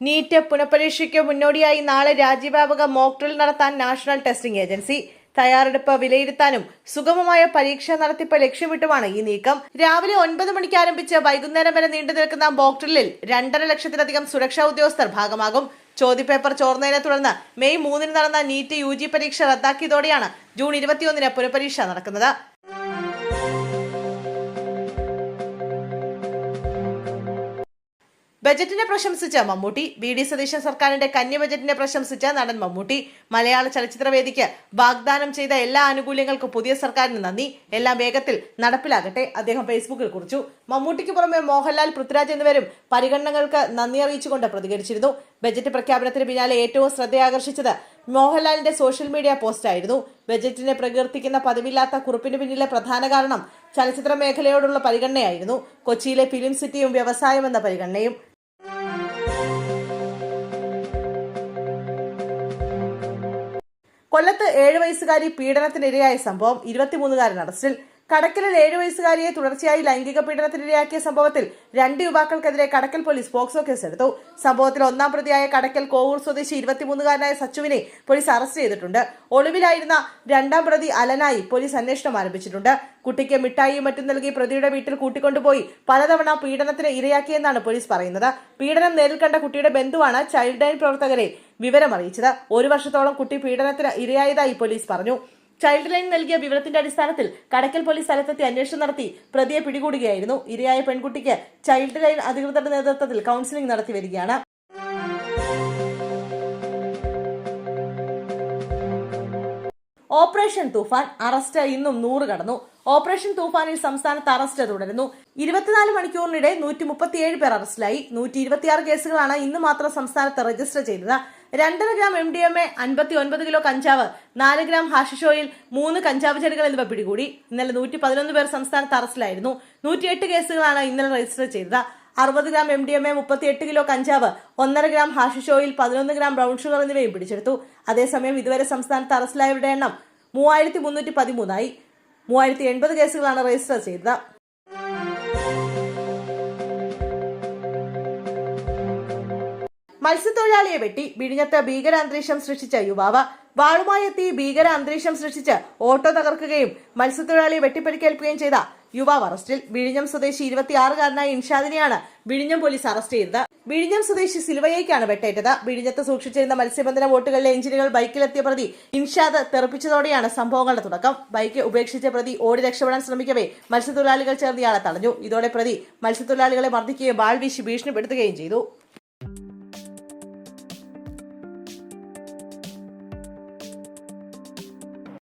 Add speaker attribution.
Speaker 1: NEET പുനഃപരീക്ഷയ്ക്ക് മുന്നോടിയായി നാളെ രാജ്യവ്യാപക mock drill നടത്താൻ നാഷണൽ ടെസ്റ്റിംഗ് ഏജൻസി. തയ്യാറെടുപ്പ് വിലയിരുത്താനും സുഗമമായ പരീക്ഷാ നടത്തിപ്പ് ലക്ഷ്യമിട്ടുമാണ് ഈ നീക്കം. രാവിലെ 9 മണിക്ക് ആരംഭിച്ച് വൈകുന്നേരം വരെ നീണ്ടു നിൽക്കുന്ന മോക്ക് ഡ്രില്ലിൽ 2.5 ലക്ഷത്തിലധികം സുരക്ഷാ ഉദ്യോഗസ്ഥർ ഭാഗമാകും. ചോദ്യപേപ്പർ ചോർന്നതിനെ തുടർന്ന് മെയ് 3 നടന്ന നീറ്റ് UG പരീക്ഷ റദ്ദാക്കിയതോടെയാണ് ജൂൺ 21 പുനഃപരീക്ഷ നടക്കുന്നത്. ബജറ്റിനെ പ്രശംസിച്ച മമ്മൂട്ടി. VD സതീശൻ സർക്കാരിന്റെ കന്നി ബജറ്റിനെ പ്രശംസിച്ച നടൻ മമ്മൂട്ടി. മലയാള ചലച്ചിത്രവേദിക്ക് വാഗ്ദാനം ചെയ്ത എല്ലാ ആനുകൂല്യങ്ങൾക്കും പുതിയ സർക്കാരിന് നന്ദി. എല്ലാം വേഗത്തിൽ നടപ്പിലാകട്ടെ, അദ്ദേഹം ഫേസ്ബുക്കിൽ കുറിച്ചു. മമ്മൂട്ടിക്ക് പുറമെ മോഹൻലാൽ, പൃഥ്വിരാജ് എന്നിവരും പരിഗണനകൾക്ക് നന്ദി അറിയിച്ചുകൊണ്ട് പ്രതികരിച്ചിരുന്നു. ബജറ്റ് പ്രഖ്യാപനത്തിന് പിന്നാലെ ഏറ്റവും ശ്രദ്ധയാകർഷിച്ചത് മോഹൻലാലിന്റെ സോഷ്യൽ മീഡിയ പോസ്റ്റായിരുന്നു. ബജറ്റിനെ പ്രകീർത്തിക്കുന്ന പതിവില്ലാത്ത കുറിപ്പിന് പിന്നിലെ പ്രധാന കാരണം ചലച്ചിത്ര മേഖലയോടുള്ള പരിഗണനയായിരുന്നു. കൊച്ചിയിലെ ഫിലിം സിറ്റിയും വ്യവസായം എന്ന പരിഗണനയും. കൊല്ലത്ത് 7 വയസ്സുകാരി പീഡനത്തിനിരയായ സംഭവം, 23കാരൻ അറസ്റ്റിൽ. കടക്കലിൽ 7 വയസ്സുകാരിയെ തുടർച്ചയായി ലൈംഗിക പീഡനത്തിനിരയാക്കിയ സംഭവത്തിൽ 2 യുവാക്കൾക്കെതിരെ കടക്കൽ പോലീസ് പോക്സോ കേസെടുത്തു. സംഭവത്തിൽ 1-ാം പ്രതിയായ കടക്കൽ കോവൂർ സ്വദേശി 23കാരനായ സച്ചുവിനെ പോലീസ് അറസ്റ്റ് ചെയ്തിട്ടുണ്ട്. ഒളിവിലായിരുന്ന 2-ാം പ്രതി അലനായി പോലീസ് അന്വേഷണം ആരംഭിച്ചിട്ടുണ്ട്. കുട്ടിക്ക് മിഠായിയും മറ്റും നൽകി പ്രതിയുടെ വീട്ടിൽ കൂട്ടിക്കൊണ്ടുപോയി പലതവണ പീഡനത്തിന് ഇരയാക്കിയെന്നാണ് പോലീസ് പറയുന്നത്. പീഡനം നേരിൽ കണ്ട കുട്ടിയുടെ ബന്ധുവാണ് ചൈൽഡ് ലൈൻ പ്രവർത്തകരെ വിവരമറിയിച്ചത്. 1 വർഷത്തോളം കുട്ടി പീഡനത്തിന് ഇരയായതായി പോലീസ് പറഞ്ഞു. ചൈൽഡ് ലൈൻ നൽകിയ വിവരത്തിന്റെ അടിസ്ഥാനത്തിൽ കടക്കൽ പോലീസ് സ്ഥലത്തെത്തി അന്വേഷണം നടത്തി പ്രതിയെ പിടികൂടുകയായിരുന്നു. ഇരയായ പെൺകുട്ടിക്ക് ചൈൽഡ് ലൈൻ അധികൃതരുടെ നേതൃത്വത്തിൽ കൗൺസിലിംഗ് നടത്തി വരികയാണ്. ഓപ്പറേഷൻ തൂഫാൻ, അറസ്റ്റ് ഇന്നും 100 കടന്നു. ഓപ്പറേഷൻ തൂഫാനിൽ സംസ്ഥാനത്ത് അറസ്റ്റ് തുടരുന്നു. 24 മണിക്കൂറിനിടെ 137 പേർ അറസ്റ്റിലായി. 126 കേസുകളാണ് ഇന്ന് മാത്രം സംസ്ഥാനത്ത് രജിസ്റ്റർ ചെയ്തത്. 2.5 ഗ്രാം MDMA, 59 കിലോ കഞ്ചാവ്, 4 ഗ്രാം ഹാഷിഷ് ഓയിൽ, 3 കഞ്ചാവ് ചെടികൾ എന്നിവ പിടികൂടി. ഇന്നലെ 111 പേർ സംസ്ഥാനത്ത് അറസ്റ്റിലായിരുന്നു. 108 കേസുകളാണ് ഇന്നലെ രജിസ്റ്റർ ചെയ്തത്. 60 ഗ്രാം MDMA, 38 കിലോ കഞ്ചാവ്, 1.5 gram hashish oil, 11 gram brown sugar എന്നിവയും പിടിച്ചെടുത്തു. അതേസമയം ഇതുവരെ സംസ്ഥാനത്ത് അറസ്റ്റിലായവരുടെ എണ്ണം 3313 ആയി. 3080 കേസുകളാണ് രജിസ്റ്റർ ചെയ്തത്. മത്സ്യത്തൊഴിലാളിയെ വെട്ടി വിഴിഞ്ഞത്ത് ഭീകര അന്തരീക്ഷം സൃഷ്ടിച്ച യുവാവ്. വാളുമായി എത്തി ഭീകര അന്തരീക്ഷം സൃഷ്ടിച്ച് ഓട്ടോ തകർക്കുകയും മത്സ്യത്തൊഴിലാളിയെ വെട്ടിപ്പരിക്കേൽക്കുകയും ചെയ്ത യുവാവ് അറസ്റ്റിൽ. വിഴിഞ്ഞം സ്വദേശി 26കാരനായ ഇൻഷാദിനെയാണ് വിഴിഞ്ഞം പോലീസ് അറസ്റ്റ് ചെയ്തത്. വിഴിഞ്ഞം സ്വദേശി സിൽവയ്ക്കാണ് വെട്ടേറ്റത്. വിഴിഞ്ഞത്ത് സൂക്ഷിച്ചിരുന്ന മത്സ്യബന്ധന ബോട്ടുകളിലെ എഞ്ചിനുകൾ ബൈക്കിലെത്തിയ പ്രതി ഇൻഷാദ് തെറിപ്പിച്ചതോടെയാണ് സംഭവങ്ങളുടെ തുടക്കം. ബൈക്ക് ഉപേക്ഷിച്ച പ്രതി ഓടി രക്ഷപ്പെടാൻ ശ്രമിക്കവേ മത്സ്യത്തൊഴിലാളികൾ ചേർന്ന് ഇയാളെ തടഞ്ഞു. ഇതോടെ പ്രതി മത്സ്യത്തൊഴിലാളികളെ മർദ്ദിക്കുകയും വാൾ വീശി ഭീഷണിപ്പെടുത്തുകയും ചെയ്തു.